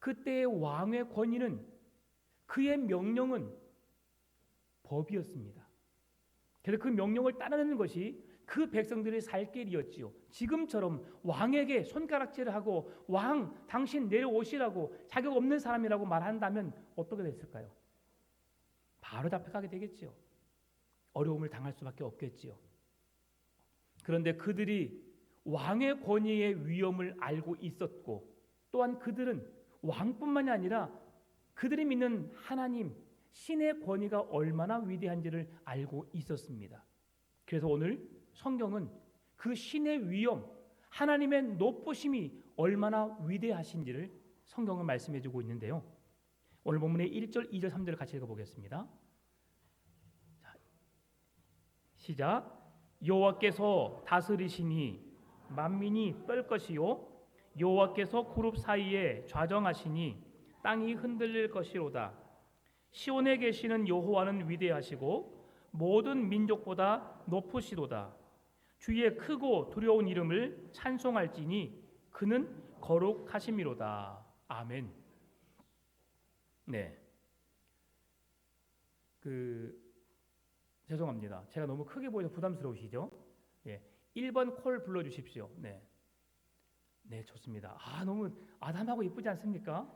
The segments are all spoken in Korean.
그때의 왕의 권위는, 그의 명령은 법이었습니다. 그래서 그 명령을 따르는 것이 그 백성들의 살 길이었지요. 지금처럼 왕에게 손가락질을 하고 왕 당신 내려오시라고 자격 없는 사람이라고 말한다면 어떻게 됐을까요? 바로 잡혀가게 되겠지요. 어려움을 당할 수밖에 없겠지요. 그런데 그들이 왕의 권위의 위험을 알고 있었고, 또한 그들은 왕뿐만이 아니라 그들이 믿는 하나님, 신의 권위가 얼마나 위대한지를 알고 있었습니다. 그래서 오늘 성경은 그 신의 위엄, 하나님의 높으심이 얼마나 위대하신지를 성경은 말씀해 주고 있는데요. 오늘 본문의 1절, 2절, 3절을 같이 읽어보겠습니다. 자, 시작. 여호와께서 다스리시니 만민이 떨 것이요, 여호와께서 그룹 사이에 좌정하시니 땅이 흔들릴 것이로다. 시온에 계시는 여호와는 위대하시고 모든 민족보다 높으시도다. 주의 크고 두려운 이름을 찬송할지니 그는 거룩하심이로다. 아멘. 네. 죄송합니다. 제가 너무 크게 보여서 부담스러우시죠? 예. 1번 콜 불러 주십시오. 네. 네, 좋습니다. 너무 아담하고 이쁘지 않습니까?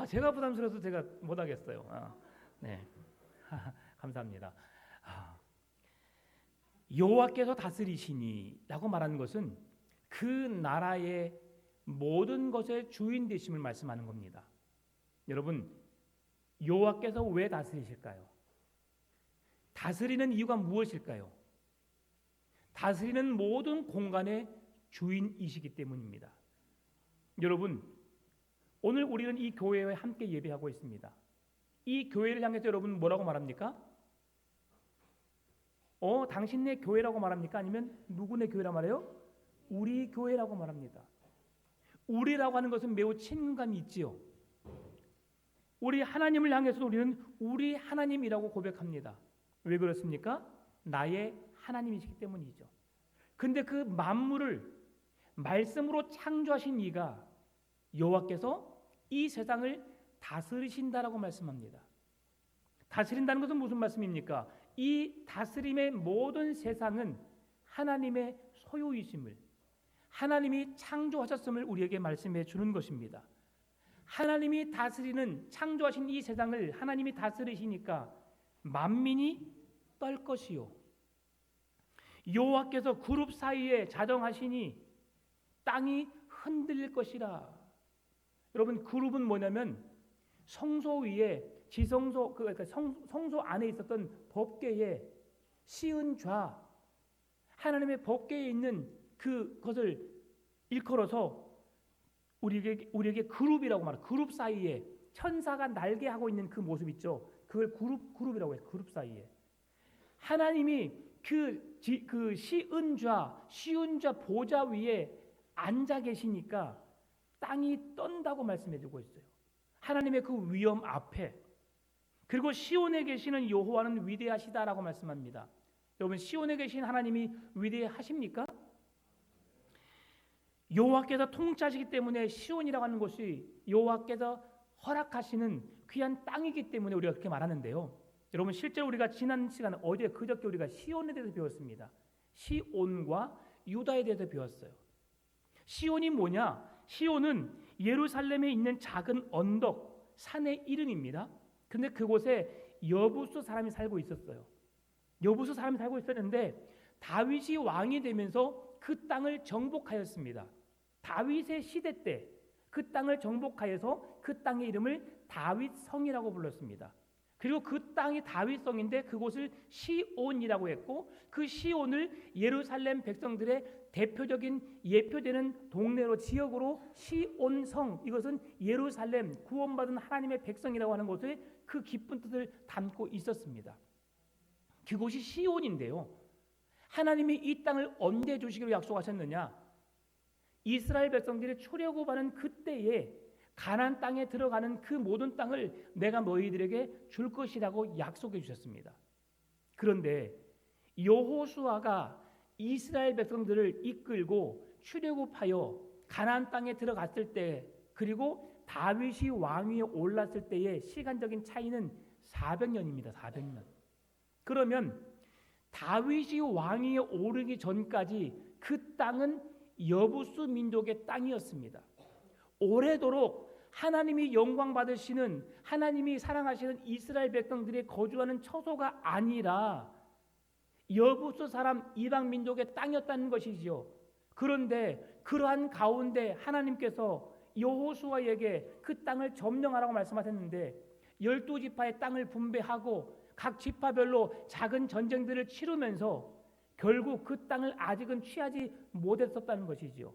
제가 부담스러워서 제가 못 하겠어요. 네. 감사합니다. 여호와께서 다스리시니라고 말하는 것은 그 나라의 모든 것의 주인 되심을 말씀하는 겁니다. 여러분, 여호와께서 왜 다스리실까요? 다스리는 이유가 무엇일까요? 다스리는 모든 공간의 주인이시기 때문입니다. 여러분, 오늘 우리는 이 교회에 함께 예배하고 있습니다. 이 교회를 향해서 여러분 뭐라고 말합니까? 당신네 교회라고 말합니까? 아니면 누구네 교회라고 말해요? 우리 교회라고 말합니다. 우리라고 하는 것은 매우 친근감이 있지요. 우리 하나님을 향해서 우리는 우리 하나님이라고 고백합니다. 왜 그렇습니까? 나의 하나님이시기 때문이죠. 근데 그 만물을 말씀으로 창조하신 이가 여호와께서 이 세상을 다스리신다라고 말씀합니다. 다스린다는 것은 무슨 말씀입니까? 이 다스림의 모든 세상은 하나님의 소유이심을, 하나님이 창조하셨음을 우리에게 말씀해 주는 것입니다. 하나님이 다스리는, 창조하신 이 세상을 하나님이 다스리시니까 만민이 떨 것이요, 여호와께서 그룹 사이에 자정하시니 땅이 흔들릴 것이라. 여러분, 그룹은 뭐냐면 성소 위에 지성소, 그러니까 성소 안에 있었던 법궤에 시은 좌, 하나님의 법궤에 있는 그것을 일컬어서 우리에게 그룹이라고 말해요. 그룹 사이에 천사가 날개하고 있는 그 모습 있죠. 그걸 그룹이라고 해요. 그룹 사이에 하나님이 그 시은 좌 보좌 위에 앉아 계시니까 땅이 떤다고 말씀해주고 있어요. 하나님의 그 위엄 앞에. 그리고 시온에 계시는 여호와는 위대하시다라고 말씀합니다. 여러분, 시온에 계신 하나님이 위대하십니까? 여호와께서 통치하시기 때문에 시온이라고 하는 곳이 여호와께서 허락하시는 귀한 땅이기 때문에 우리가 그렇게 말하는데요. 여러분, 실제로 우리가 지난 시간 어제 그저께 우리가 시온에 대해서 배웠습니다. 시온과 유다에 대해서 배웠어요. 시온이 뭐냐? 시온은 예루살렘에 있는 작은 언덕, 산의 이름입니다. 근데 그곳에 여부수 사람이 살고 있었어요. 여부수 사람이 살고 있었는데 다윗이 왕이 되면서 그 땅을 정복하였습니다. 다윗의 시대 때 그 땅을 정복하여서 그 땅의 이름을 다윗성이라고 불렀습니다. 그리고 그 땅이 다윗성인데 그곳을 시온이라고 했고, 그 시온을 예루살렘 백성들의 대표적인 예표되는 동네로, 지역으로 시온성, 이것은 예루살렘 구원받은 하나님의 백성이라고 하는 곳에 그 깊은 뜻을 담고 있었습니다. 그곳이 시온인데요, 하나님이 이 땅을 언제 주시기로 약속하셨느냐? 이스라엘 백성들이 출애굽하는 그때에 가나안 땅에 들어가는 그 모든 땅을 내가 너희들에게 줄 것이라고 약속해 주셨습니다. 그런데 여호수아가 이스라엘 백성들을 이끌고 출애굽하여 가나안 땅에 들어갔을 때, 그리고 다윗이 왕위에 올랐을 때의 시간적인 차이는 400년입니다. 400년. 그러면 다윗이 왕위에 오르기 전까지 그 땅은 여부수 민족의 땅이었습니다. 오래도록 하나님이 영광 받으시는, 하나님이 사랑하시는 이스라엘 백성들이 거주하는 처소가 아니라 여부수 사람 이방 민족의 땅이었다는 것이지요. 그런데 그러한 가운데 하나님께서 여호수아에게 그 땅을 점령하라고 말씀하셨는데 12지파의 땅을 분배하고 각 지파별로 작은 전쟁들을 치르면서 결국 그 땅을 아직은 취하지 못했었다는 것이지요.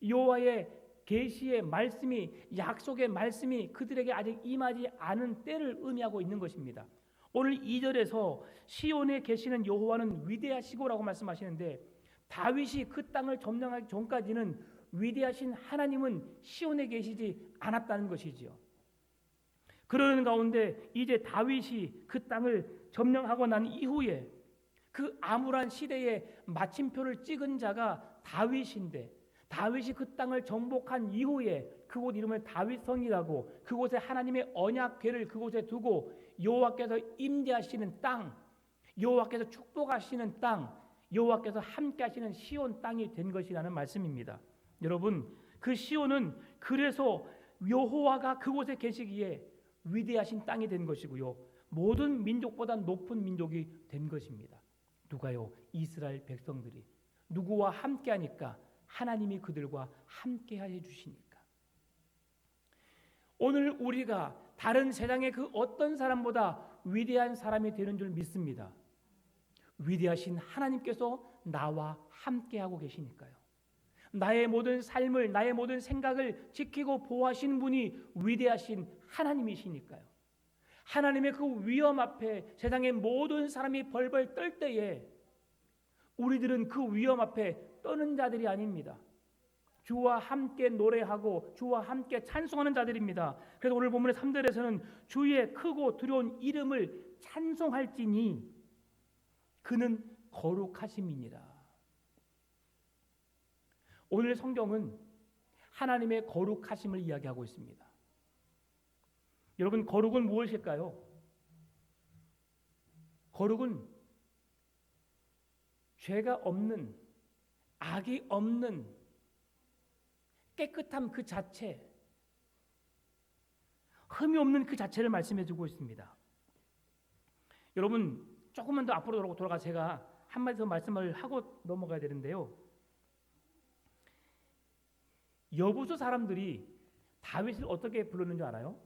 여호와의 계시의 말씀이, 약속의 말씀이 그들에게 아직 임하지 않은 때를 의미하고 있는 것입니다. 오늘 2절에서 시온에 계시는 여호와는 위대하시고라고 말씀하시는데 다윗이 그 땅을 점령하기 전까지는 위대하신 하나님은 시온에 계시지 않았다는 것이지요. 그러는 가운데 이제 다윗이 그 땅을 점령하고 난 이후에 그 암울한 시대에 마침표를 찍은 자가 다윗인데, 다윗이 그 땅을 정복한 이후에 그곳 이름을 다윗성이라고, 그곳에 하나님의 언약궤를 그곳에 두고 여호와께서 임재하시는 땅, 여호와께서 축복하시는 땅, 여호와께서 함께하시는 시온 땅이 된 것이라는 말씀입니다. 여러분, 그 시온은 그래서 여호와가 그곳에 계시기에 위대하신 땅이 된 것이고요, 모든 민족보다 높은 민족이 된 것입니다. 누가요? 이스라엘 백성들이. 누구와 함께하니까? 하나님이 그들과 함께하여 주시니까. 오늘 우리가 다른 세상의 그 어떤 사람보다 위대한 사람이 되는 줄 믿습니다. 위대하신 하나님께서 나와 함께하고 계시니까요. 나의 모든 삶을, 나의 모든 생각을 지키고 보호하시는 분이 위대하신 하나님이시니까요. 하나님의 그 위엄 앞에 세상의 모든 사람이 벌벌 떨 때에 우리들은 그 위엄 앞에 떠는 자들이 아닙니다. 주와 함께 노래하고 주와 함께 찬송하는 자들입니다. 그래서 오늘 본문의 3절에서는 주의 크고 두려운 이름을 찬송할지니 그는 거룩하심이니라. 오늘 성경은 하나님의 거룩하심을 이야기하고 있습니다. 여러분, 거룩은 무엇일까요? 거룩은 죄가 없는, 악이 없는 깨끗함 그 자체, 흠이 없는 그 자체를 말씀해 주고 있습니다. 여러분, 조금만 더 앞으로 돌아가 제가 한마디 더 말씀을 하고 넘어가야 되는데요. 여부수 사람들이 다윗을 어떻게 불렀는지 알아요?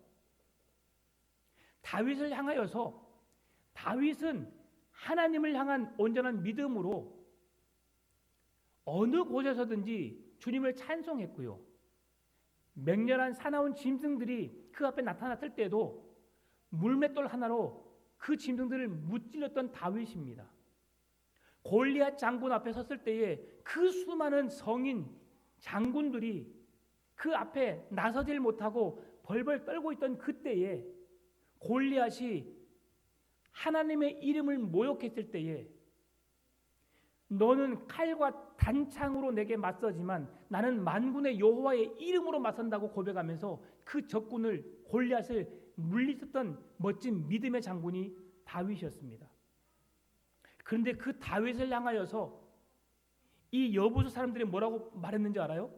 다윗을 향하여서, 다윗은 하나님을 향한 온전한 믿음으로 어느 곳에서든지 주님을 찬송했고요, 맹렬한 사나운 짐승들이 그 앞에 나타났을 때도 물맷돌 하나로 그 짐승들을 무찔렀던 다윗입니다. 골리앗 장군 앞에 섰을 때에 그 수많은 성인 장군들이 그 앞에 나서질 못하고 벌벌 떨고 있던 그때에 골리앗이 하나님의 이름을 모욕했을 때에 너는 칼과 단창으로 내게 맞서지만 나는 만군의 여호와의 이름으로 맞선다고 고백하면서 그 적군을, 골리앗을 물리쳤던 멋진 믿음의 장군이 다윗이었습니다. 그런데 그 다윗을 향하여서 이 여부수 사람들이 뭐라고 말했는지 알아요?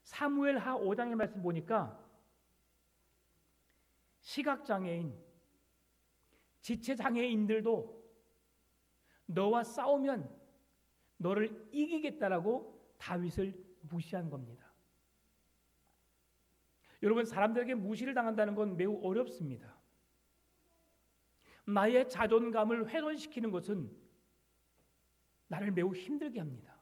사무엘하 5장의 말씀 보니까 시각장애인, 지체장애인들도 너와 싸우면 너를 이기겠다라고 다윗을 무시한 겁니다. 여러분, 사람들에게 무시를 당한다는 건 매우 어렵습니다. 나의 자존감을 훼손시키는 것은 나를 매우 힘들게 합니다.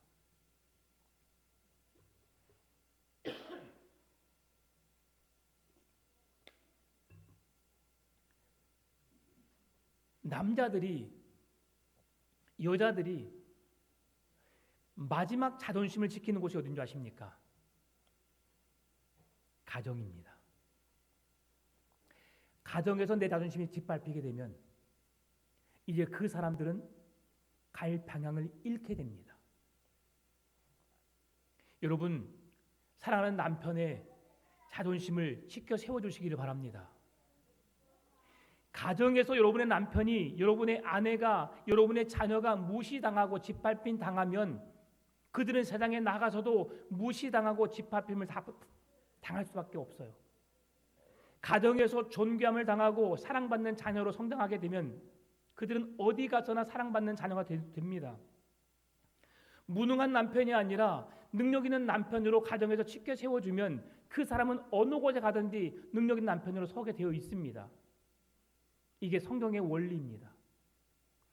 남자들이, 여자들이 마지막 자존심을 지키는 곳이 어딘지 아십니까? 가정입니다. 가정에서 내 자존심이 짓밟히게 되면 이제 그 사람들은 갈 방향을 잃게 됩니다. 여러분, 사랑하는 남편의 자존심을 지켜 세워주시기를 바랍니다. 가정에서 여러분의 남편이, 여러분의 아내가, 여러분의 자녀가 무시당하고 짓밟힘 당하면 그들은 세상에 나가서도 무시당하고 짓밟힘을 당할 수밖에 없어요. 가정에서 존귀함을 당하고 사랑받는 자녀로 성장하게 되면 그들은 어디 가서나 사랑받는 자녀가 됩니다. 무능한 남편이 아니라 능력 있는 남편으로 가정에서 지켜 세워주면 그 사람은 어느 곳에 가든지 능력 있는 남편으로 서게 되어 있습니다. 이게 성경의 원리입니다.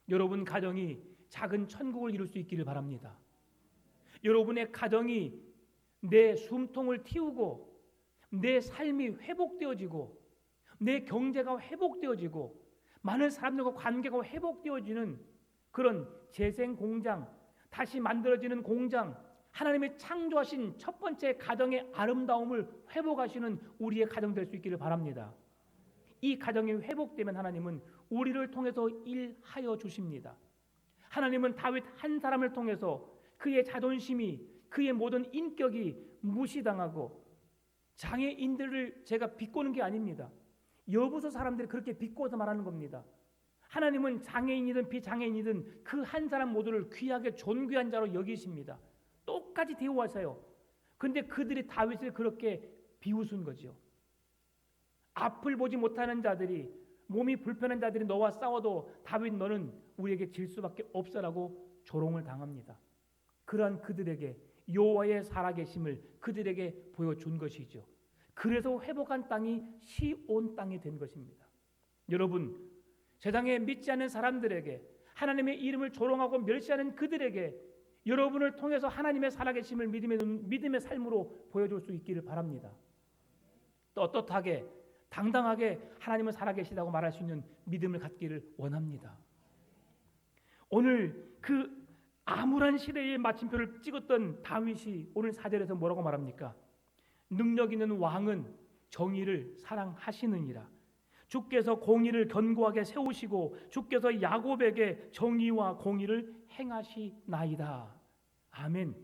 여러분 가정이 작은 천국을 이룰 수 있기를 바랍니다. 여러분의 가정이 내 숨통을 틔우고 내 삶이 회복되어지고 내 경제가 회복되어지고 많은 사람들과 관계가 회복되어지는 그런 재생 공장, 다시 만들어지는 공장, 하나님의 창조하신 첫 번째 가정의 아름다움을 회복하시는 우리의 가정 될 수 있기를 바랍니다. 이 가정이 회복되면 하나님은 우리를 통해서 일하여 주십니다. 하나님은 다윗 한 사람을 통해서 그의 자존심이, 그의 모든 인격이 무시당하고, 장애인들을 제가 비꼬는 게 아닙니다. 여부서 사람들이 그렇게 비꼬아서 말하는 겁니다. 하나님은 장애인이든 비장애인이든 그 한 사람 모두를 귀하게 존귀한 자로 여기십니다. 똑같이 대우하세요. 근데 그들이 다윗을 그렇게 비웃은 거죠. 앞을 보지 못하는 자들이, 몸이 불편한 자들이 너와 싸워도 다윗 너는 우리에게 질 수밖에 없어라고 조롱을 당합니다. 그러한 그들에게 여호와의 살아계심을 그들에게 보여준 것이죠. 그래서 회복한 땅이 시온 땅이 된 것입니다. 여러분, 세상에 믿지 않는 사람들에게, 하나님의 이름을 조롱하고 멸시하는 그들에게 여러분을 통해서 하나님의 살아계심을 믿음의 삶으로 보여줄 수 있기를 바랍니다. 떳떳하게 당당하게 하나님은 살아계시다고 말할 수 있는 믿음을 갖기를 원합니다. 오늘 그 암울한 시대의 마침표를 찍었던 다윗이 오늘 4절에서 뭐라고 말합니까? 능력 있는 왕은 정의를 사랑하시느니라. 주께서 공의를 견고하게 세우시고 주께서 야곱에게 정의와 공의를 행하시나이다. 아멘.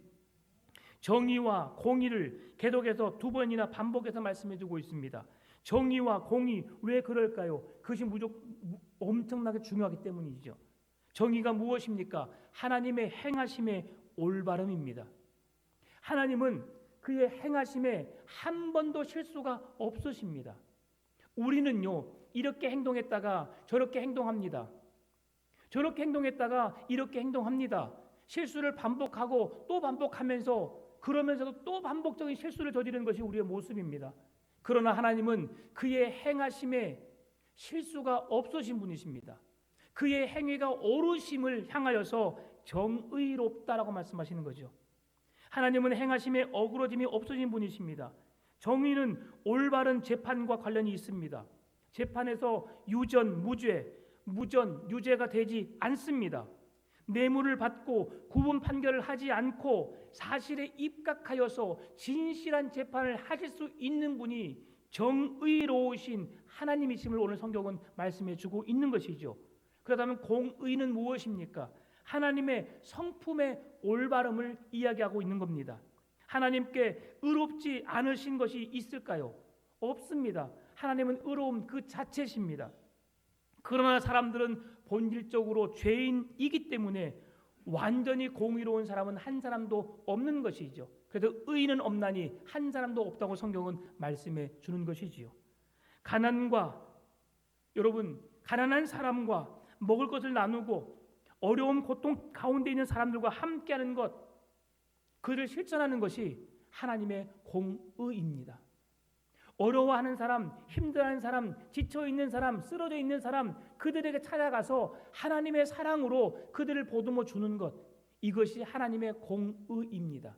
정의와 공의를 계속해서 두 번이나 반복해서 말씀해주고 있습니다. 정의와 공의, 왜 그럴까요? 그것이 엄청나게 중요하기 때문이죠. 정의가 무엇입니까? 하나님의 행하심의 올바름입니다. 하나님은 그의 행하심에 한 번도 실수가 없으십니다. 우리는요, 이렇게 행동했다가 저렇게 행동합니다. 저렇게 행동했다가 이렇게 행동합니다. 실수를 반복하고 또 반복하면서, 그러면서도 또 반복적인 실수를 저지르는 것이 우리의 모습입니다. 그러나 하나님은 그의 행하심에 실수가 없으신 분이십니다. 그의 행위가 옳으심을 향하여서 정의롭다라고 말씀하시는 거죠. 하나님은 행하심에 어그러짐이 없으신 분이십니다. 정의는 올바른 재판과 관련이 있습니다. 재판에서 유전, 무전, 유죄가 되지 않습니다. 뇌물을 받고 구분 판결을 하지 않고 사실에 입각하여서 진실한 재판을 하실 수 있는 분이 정의로우신 하나님이심을 오늘 성경은 말씀해 주고 있는 것이죠. 그렇다면 공의는 무엇입니까? 하나님의 성품의 올바름을 이야기하고 있는 겁니다. 하나님께 의롭지 않으신 것이 있을까요? 없습니다. 하나님은 의로움 그 자체십니다. 그러나 사람들은 본질적으로 죄인이기 때문에 완전히 공의로운 사람은 한 사람도 없는 것이죠. 그래서 의인은 없나니 한 사람도 없다고 성경은 말씀해 주는 것이지요. 가난한 사람과 먹을 것을 나누고 어려움 고통 가운데 있는 사람들과 함께하는 것, 그를 실천하는 것이 하나님의 공의입니다. 어려워하는 사람, 힘들어하는 사람, 지쳐있는 사람, 쓰러져 있는 사람, 그들에게 찾아가서 하나님의 사랑으로 그들을 보듬어 주는 것, 이것이 하나님의 공의입니다.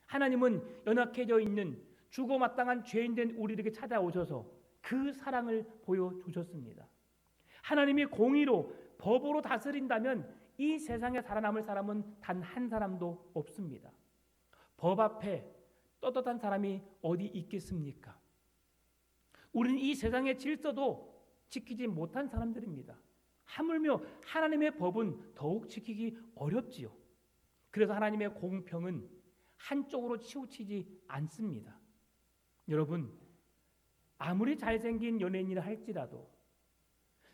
하나님은 연약해져 있는 죽어마땅한 죄인된 우리에게 찾아오셔서 그 사랑을 보여주셨습니다. 하나님이 공의로 법으로 다스린다면 이 세상에 살아남을 사람은 단 한 사람도 없습니다. 법 앞에 떳떳한 사람이 어디 있겠습니까? 우리는 이 세상의 질서도 지키지 못한 사람들입니다. 하물며 하나님의 법은 더욱 지키기 어렵지요. 그래서 하나님의 공평은 한쪽으로 치우치지 않습니다. 여러분, 아무리 잘생긴 연예인이라 할지라도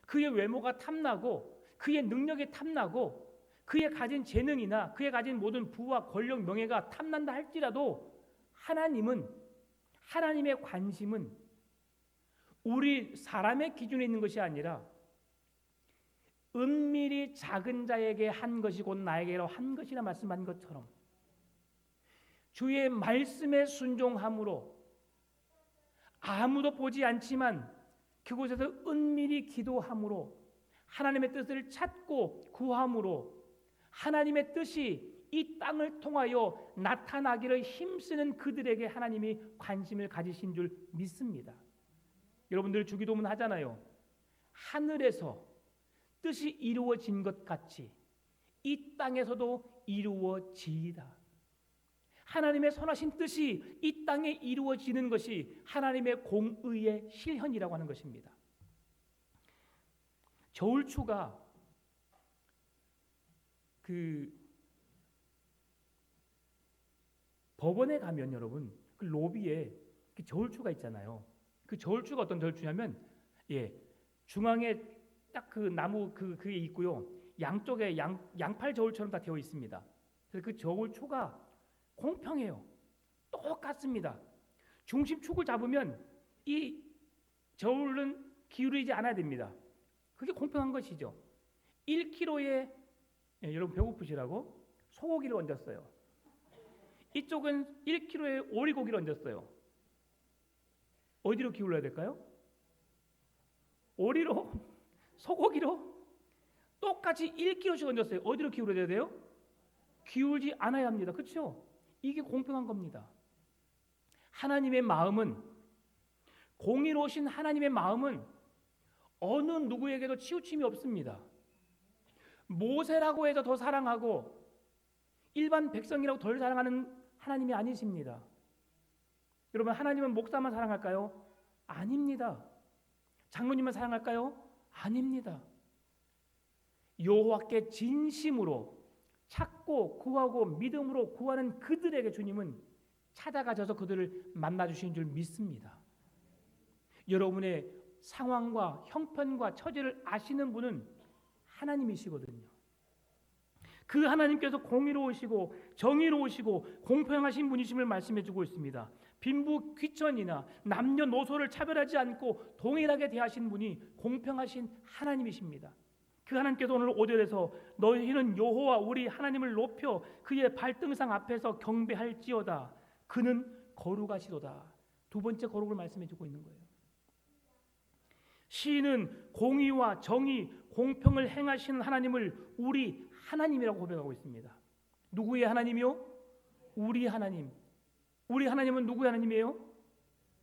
그의 외모가 탐나고 그의 능력이 탐나고 그의 가진 재능이나 그의 가진 모든 부와 권력, 명예가 탐난다 할지라도 하나님의 관심은 우리 사람의 기준에 있는 것이 아니라 은밀히 작은 자에게 한 것이 곧 나에게로 한 것이라 말씀한 것처럼 주의 말씀에 순종함으로 아무도 보지 않지만 그곳에서 은밀히 기도함으로 하나님의 뜻을 찾고 구함으로 하나님의 뜻이 이 땅을 통하여 나타나기를 힘쓰는 그들에게 하나님이 관심을 가지신 줄 믿습니다. 여러분들 주기도문 하잖아요. 하늘에서 뜻이 이루어진 것 같이 이 땅에서도 이루어지이다. 하나님의 선하신 뜻이 이 땅에 이루어지는 것이 하나님의 공의의 실현이라고 하는 것입니다. 저울추가 법원에 가면 여러분 그 로비에 그 저울추가 있잖아요. 그 저울추가 어떤 저울추냐면 중앙에 딱 그 나무 그게 있고요. 양쪽에 양팔 저울처럼 다 되어 있습니다. 그래서 그 저울추가 공평해요. 똑같습니다. 중심축을 잡으면 이 저울은 기울이지 않아야 됩니다. 그게 공평한 것이죠. 1kg에 여러분 배고프시라고 소고기를 얹었어요. 이쪽은 1kg에 오리고기를 얹었어요. 어디로 기울여야 될까요? 오리로? 소고기로? 똑같이 1kg씩 얹었어요. 어디로 기울여야 돼요? 기울지 않아야 합니다. 그렇죠? 이게 공평한 겁니다. 하나님의 마음은, 공의로우신 하나님의 마음은 어느 누구에게도 치우침이 없습니다. 모세라고 해서 더 사랑하고 일반 백성이라고 덜 사랑하는 하나님이 아니십니다. 여러분, 하나님은 목사만 사랑할까요? 아닙니다. 장로님만 사랑할까요? 아닙니다. 여호와께 진심으로 찾고 구하고 믿음으로 구하는 그들에게 주님은 찾아가셔서 그들을 만나주신 줄 믿습니다. 여러분의 상황과 형편과 처지를 아시는 분은 하나님이시거든요. 그 하나님께서 공의로우시고 정의로우시고 공평하신 분이심을 말씀해주고 있습니다. 빈부 귀천이나 남녀노소를 차별하지 않고 동일하게 대하신 분이 공평하신 하나님이십니다. 그 하나님께서 오늘 5절에서 너희는 여호와 우리 하나님을 높여 그의 발등상 앞에서 경배할지어다. 그는 거룩하시도다. 두 번째 거룩을 말씀해주고 있는 거예요. 시인은 공의와 정의, 공평을 행하시는 하나님을 우리 하나님이라고 고백하고 있습니다. 누구의 하나님이요? 우리 하나님. 우리 하나님은 누구의 하나님이에요?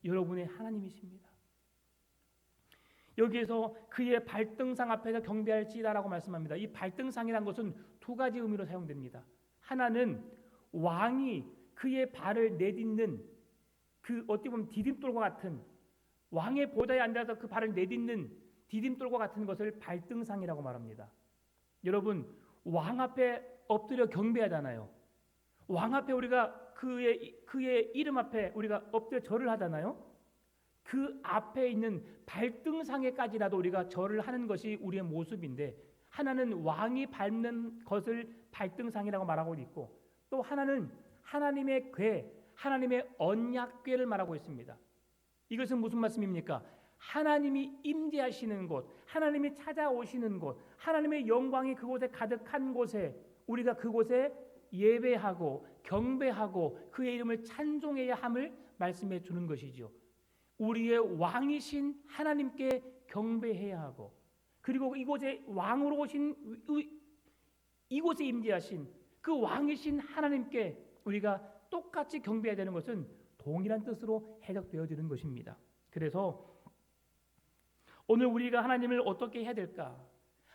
여러분의 하나님이십니다. 여기에서 그의 발등상 앞에서 경배할지다라고 말씀합니다. 이 발등상이라는 것은 두 가지 의미로 사용됩니다. 하나는 왕이 그의 발을 내딛는 그 어떻게 보면 디딤돌과 같은, 왕의 보좌에 앉아서 그 발을 내딛는 디딤돌과 같은 것을 발등상이라고 말합니다. 여러분, 왕 앞에 엎드려 경배하잖아요. 왕 앞에 우리가 그의 이름 앞에 우리가 엎드려 절을 하잖아요. 그 앞에 있는 발등상에까지라도 우리가 절을 하는 것이 우리의 모습인데, 하나는 왕이 밟는 것을 발등상이라고 말하고 있고, 또 하나는 하나님의 궤, 하나님의 언약궤를 말하고 있습니다. 이것은 무슨 말씀입니까? 하나님이 임재하시는 곳, 하나님이 찾아오시는 곳, 하나님의 영광이 그곳에 가득한 곳에 우리가 그곳에 예배하고 경배하고 그의 이름을 찬송해야 함을 말씀해 주는 것이죠. 우리의 왕이신 하나님께 경배해야 하고, 그리고 이곳에 왕으로 오신 이곳에 임재하신 그 왕이신 하나님께 우리가 똑같이 경배해야 되는 것은 동일한 뜻으로 해석되어지는 것입니다. 그래서 오늘 우리가 하나님을 어떻게 해야 될까?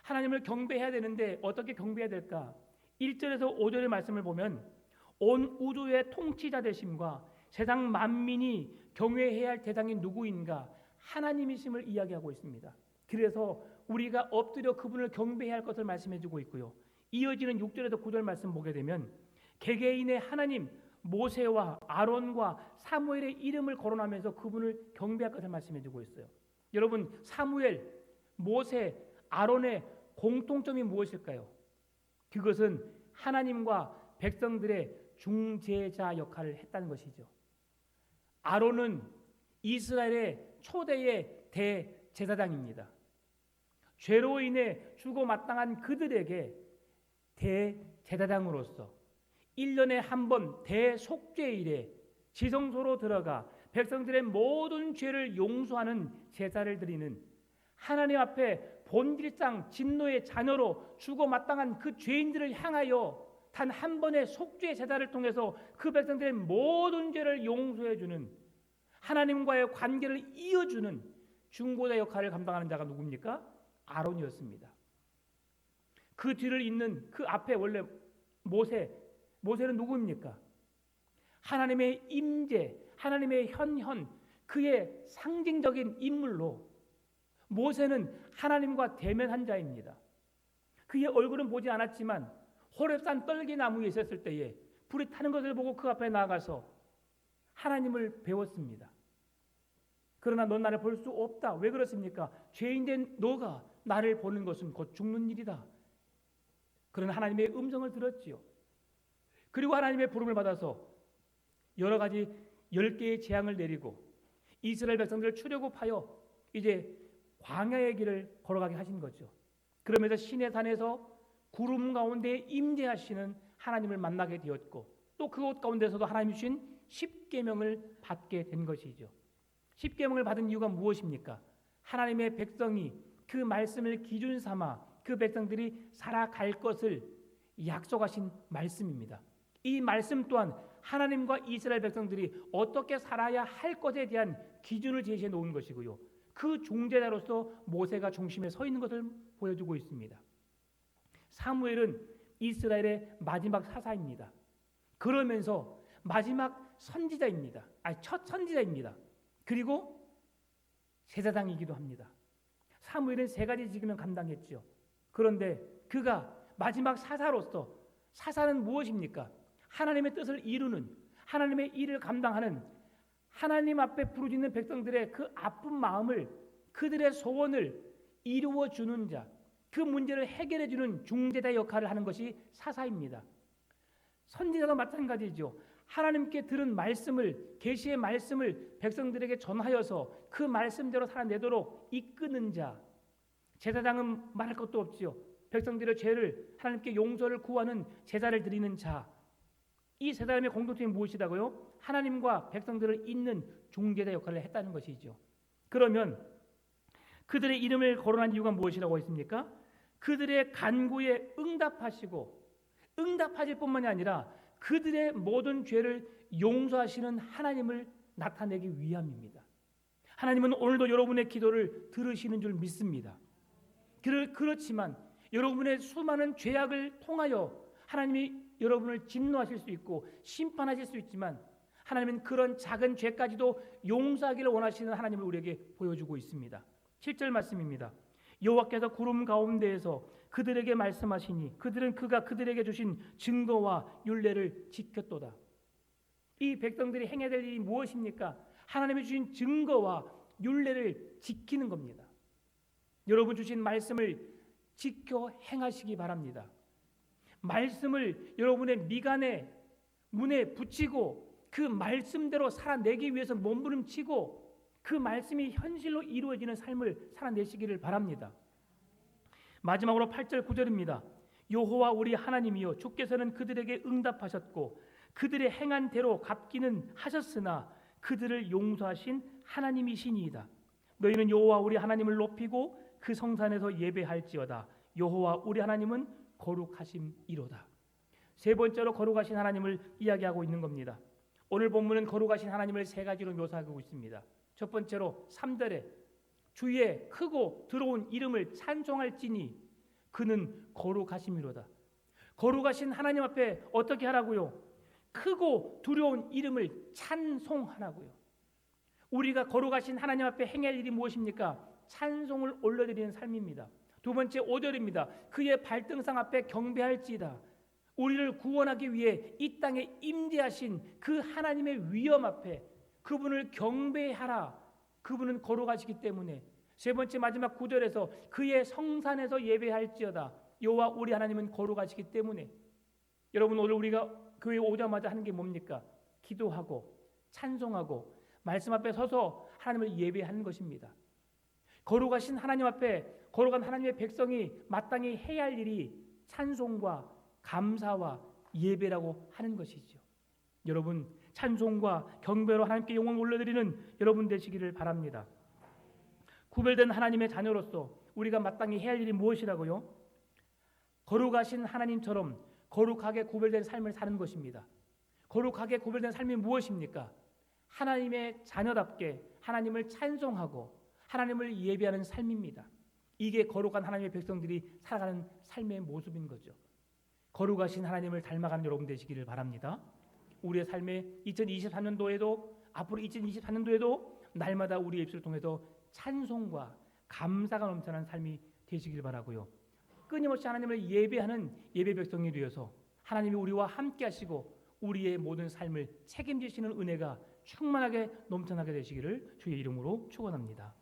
하나님을 경배해야 되는데 어떻게 경배해야 될까? 1절에서 5절의 말씀을 보면 온 우주의 통치자 되심과 세상 만민이 경외해야 할 대상이 누구인가? 하나님이심을 이야기하고 있습니다. 그래서 우리가 엎드려 그분을 경배해야 할 것을 말씀해주고 있고요. 이어지는 6절에서 9절 말씀 보게 되면 개개인의 하나님, 모세와 아론과 사무엘의 이름을 거론하면서 그분을 경배할 것을 말씀해 주고 있어요. 여러분, 사무엘, 모세, 아론의 공통점이 무엇일까요? 그것은 하나님과 백성들의 중재자 역할을 했다는 것이죠. 아론은 이스라엘의 초대의 대제사장입니다. 죄로 인해 죽어 마땅한 그들에게 대제사장으로서 1년에 한 번 대속죄일에 지성소로 들어가 백성들의 모든 죄를 용서하는 제사를 드리는, 하나님 앞에 본질상 진노의 자녀로 죽어 마땅한 그 죄인들을 향하여 단 한 번의 속죄 제사를 통해서 그 백성들의 모든 죄를 용서해 주는, 하나님과의 관계를 이어주는 중보자 역할을 감당하는 자가 누굽니까? 아론이었습니다. 그 뒤를 잇는 그 앞에 원래 모세는 누구입니까? 하나님의 임재, 하나님의 현현, 그의 상징적인 인물로 모세는 하나님과 대면한 자입니다. 그의 얼굴은 보지 않았지만 호렙산 떨기나무에 있었을 때에 불이 타는 것을 보고 그 앞에 나아가서 하나님을 배웠습니다. 그러나 넌 나를 볼 수 없다. 왜 그렇습니까? 죄인된 너가 나를 보는 것은 곧 죽는 일이다. 그런 하나님의 음성을 들었지요. 그리고 하나님의 부름을 받아서 여러 가지 10개의 재앙을 내리고 이스라엘 백성들을 출애굽하여 이제 광야의 길을 걸어가게 하신 거죠. 그러면서 시내산에서 구름 가운데 임재하시는 하나님을 만나게 되었고, 또 그곳 가운데서도 하나님이 주신 십계명을 받게 된 것이죠. 십계명을 받은 이유가 무엇입니까? 하나님의 백성이 그 말씀을 기준 삼아 그 백성들이 살아갈 것을 약속하신 말씀입니다. 이 말씀 또한 하나님과 이스라엘 백성들이 어떻게 살아야 할 것에 대한 기준을 제시해 놓은 것이고요. 그 중재자로서 모세가 중심에 서 있는 것을 보여주고 있습니다. 사무엘은 이스라엘의 마지막 사사입니다. 그러면서 마지막 선지자입니다. 첫 선지자입니다. 그리고 제사장이기도 합니다. 사무엘은 3가지 직임을 감당했죠. 그런데 그가 마지막 사사로서, 사사는 무엇입니까? 하나님의 뜻을 이루는, 하나님의 일을 감당하는, 하나님 앞에 부르짖는 백성들의 그 아픈 마음을, 그들의 소원을 이루어 주는 자, 그 문제를 해결해 주는 중재자 역할을 하는 것이 사사입니다. 선지자도 마찬가지죠. 하나님께 들은 말씀을, 계시의 말씀을 백성들에게 전하여서 그 말씀대로 살아내도록 이끄는 자. 제사장은 말할 것도 없지요. 백성들의 죄를, 하나님께 용서를 구하는 제사를 드리는 자. 이 세 사람의 공통점이 무엇이라고요? 하나님과 백성들을 잇는 중재자 역할을 했다는 것이죠. 그러면 그들의 이름을 거론한 이유가 무엇이라고 했습니까? 그들의 간구에 응답하시고, 응답하실 뿐만이 아니라 그들의 모든 죄를 용서하시는 하나님을 나타내기 위함입니다. 하나님은 오늘도 여러분의 기도를 들으시는 줄 믿습니다. 그렇지만 여러분의 수많은 죄악을 통하여 하나님이 여러분을 진노하실 수 있고 심판하실 수 있지만, 하나님은 그런 작은 죄까지도 용서하기를 원하시는 하나님을 우리에게 보여주고 있습니다. 7절 말씀입니다. 여호와께서 구름 가운데에서 그들에게 말씀하시니 그들은 그가 그들에게 주신 증거와 율례를 지켰도다. 이 백성들이 행해야 될 일이 무엇입니까? 하나님이 주신 증거와 율례를 지키는 겁니다. 여러분 주신 말씀을 지켜 행하시기 바랍니다. 말씀을 여러분의 미간에, 문에 붙이고 그 말씀대로 살아내기 위해서 몸부림치고 그 말씀이 현실로 이루어지는 삶을 살아내시기를 바랍니다. 마지막으로 8절 9절입니다. 여호와 우리 하나님이여, 주께서는 그들에게 응답하셨고 그들의 행한 대로 갚기는 하셨으나 그들을 용서하신 하나님이시니이다. 너희는 여호와 우리 하나님을 높이고 그 성산에서 예배할지어다. 여호와 우리 하나님은 거룩하심이로다. 세 번째로 거룩하신 하나님을 이야기하고 있는 겁니다. 오늘 본문은 거룩하신 하나님을 3가지로 묘사하고 있습니다. 첫 번째로 3절에 주의 크고 들어온 이름을 찬송할지니 그는 거룩하심이로다. 거룩하신 하나님 앞에 어떻게 하라고요? 크고 두려운 이름을 찬송하라고요. 우리가 거룩하신 하나님 앞에 행할 일이 무엇입니까? 찬송을 올려드리는 삶입니다. 두 번째 5절입니다. 그의 발등상 앞에 경배할지이다. 우리를 구원하기 위해 이 땅에 임재하신 그 하나님의 위엄 앞에 그분을 경배하라. 그분은 거룩하시기 때문에 세 번째 마지막 구절에서 그의 성산에서 예배할지어다. 여호와 우리 하나님은 거룩하시기 때문에 여러분 오늘 우리가 교회 오자마자 하는 게 뭡니까? 기도하고 찬송하고 말씀 앞에 서서 하나님을 예배하는 것입니다. 거룩하신 하나님 앞에 거룩한 하나님의 백성이 마땅히 해야 할 일이 찬송과 감사와 예배라고 하는 것이죠. 여러분 찬송과 경배로 하나님께 영광을 올려드리는 여러분 되시기를 바랍니다. 구별된 하나님의 자녀로서 우리가 마땅히 해야 할 일이 무엇이라고요? 거룩하신 하나님처럼 거룩하게 구별된 삶을 사는 것입니다. 거룩하게 구별된 삶이 무엇입니까? 하나님의 자녀답게 하나님을 찬송하고 하나님을 예배하는 삶입니다. 이게 거룩한 하나님의 백성들이 살아가는 삶의 모습인 거죠. 거룩하신 하나님을 닮아가는 여러분 되시기를 바랍니다. 우리의 삶에 2023년도에도 앞으로 2024년도에도 날마다 우리의 입술을 통해서 찬송과 감사가 넘쳐나는 삶이 되시길 바라고요. 끊임없이 하나님을 예배하는 예배 백성이 되어서 하나님이 우리와 함께 하시고 우리의 모든 삶을 책임지시는 은혜가 충만하게 넘쳐나게 되시기를 주의 이름으로 축원합니다.